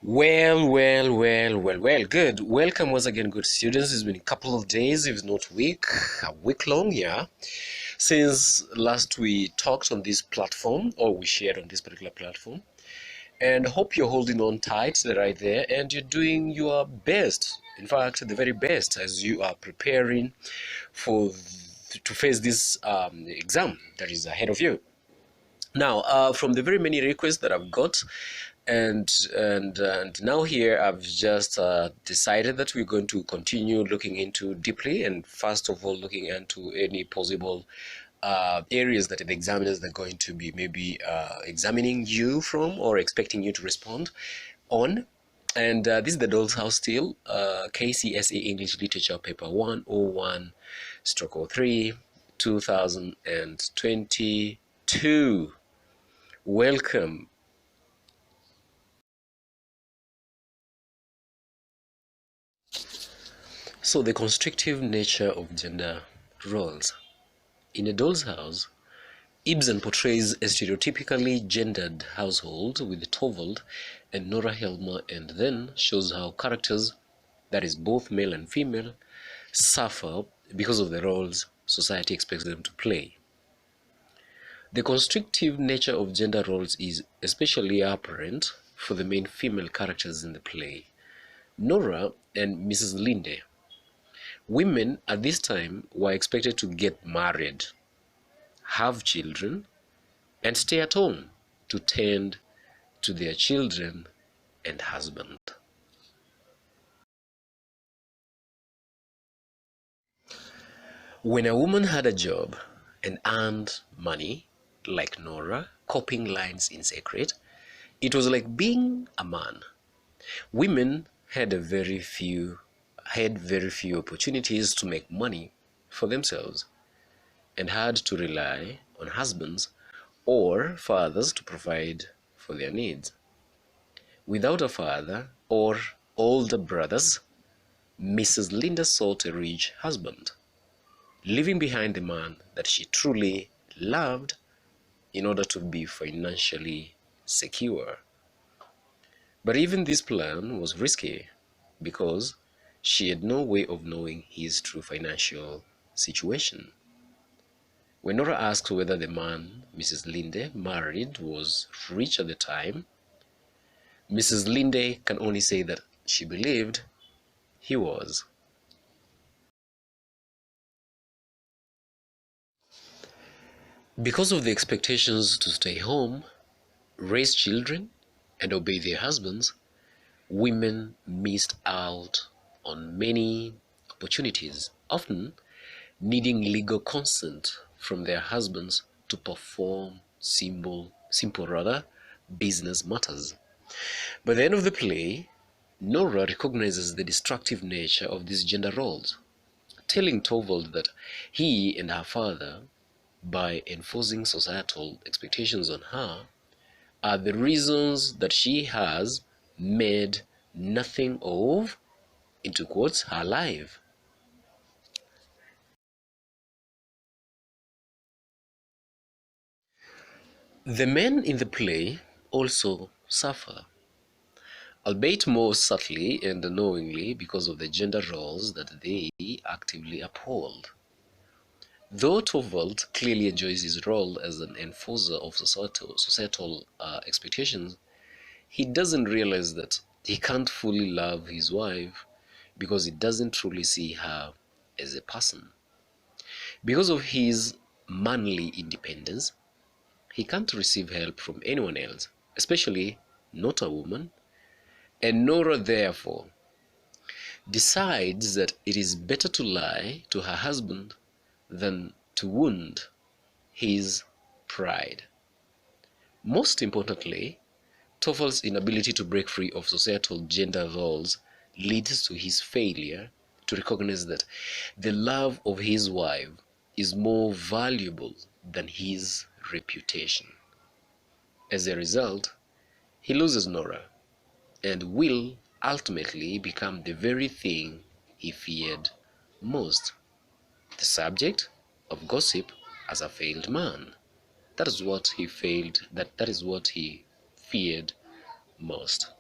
Well, good. Welcome once again, good students. It's been a couple of days, if not a week long, yeah, since last we talked on this platform, or we shared on this particular platform. And hope you're holding on tight right there and you're doing your best. In fact, the very best as you are preparing to face this exam that is ahead of you. Now, from the very many requests that I've got, and now here I've just decided that we're going to continue looking into deeply, and first of all looking into any possible areas that the examiners are going to be maybe examining you from or expecting you to respond on. And this is the Doll's House still, KCSE English Literature Paper 101 stroke 03 2022. Welcome. So the constrictive nature of gender roles. In A Doll's House, Ibsen portrays a stereotypically gendered household with Torvald and Nora Helmer, and then shows how characters, that is both male and female, suffer because of the roles society expects them to play. The constrictive nature of gender roles is especially apparent for the main female characters in the play, Nora and Mrs. Linde. Women at this time were expected to get married, have children, and stay at home to tend to their children and husband. When a woman had a job and earned money, like Nora, copying lines in secret, it was like being a man. Women had very few opportunities to make money for themselves and had to rely on husbands or fathers to provide for their needs. Without a father or older brothers, Mrs. Linde sought a rich husband, leaving behind the man that she truly loved in order to be financially secure. But even this plan was risky because she had no way of knowing his true financial situation. When Nora asked whether the man Mrs. Linde married was rich at the time, Mrs. Linde can only say that she believed he was. Because of the expectations to stay home, raise children, and obey their husbands, women missed out on many opportunities, often needing legal consent from their husbands to perform simple business matters. By the end of the play, Nora recognizes the destructive nature of these gender roles, telling Torvald that he and her father, by enforcing societal expectations on her, are the reasons that she has made nothing of, into quotes, her life. The men in the play also suffer, albeit more subtly and unknowingly because of the gender roles that they actively uphold. Though Torvald clearly enjoys his role as an enforcer of societal expectations, he doesn't realize that he can't fully love his wife because he doesn't truly see her as a person. Because of his manly independence, he can't receive help from anyone else, especially not a woman, and Nora therefore decides that it is better to lie to her husband than to wound his pride. Most importantly, Torvald's inability to break free of societal gender roles leads to his failure to recognize that the love of his wife is more valuable than his reputation. As a result, he loses Nora and will ultimately become the very thing he feared most, the subject of gossip as a failed man. That is what he feared most.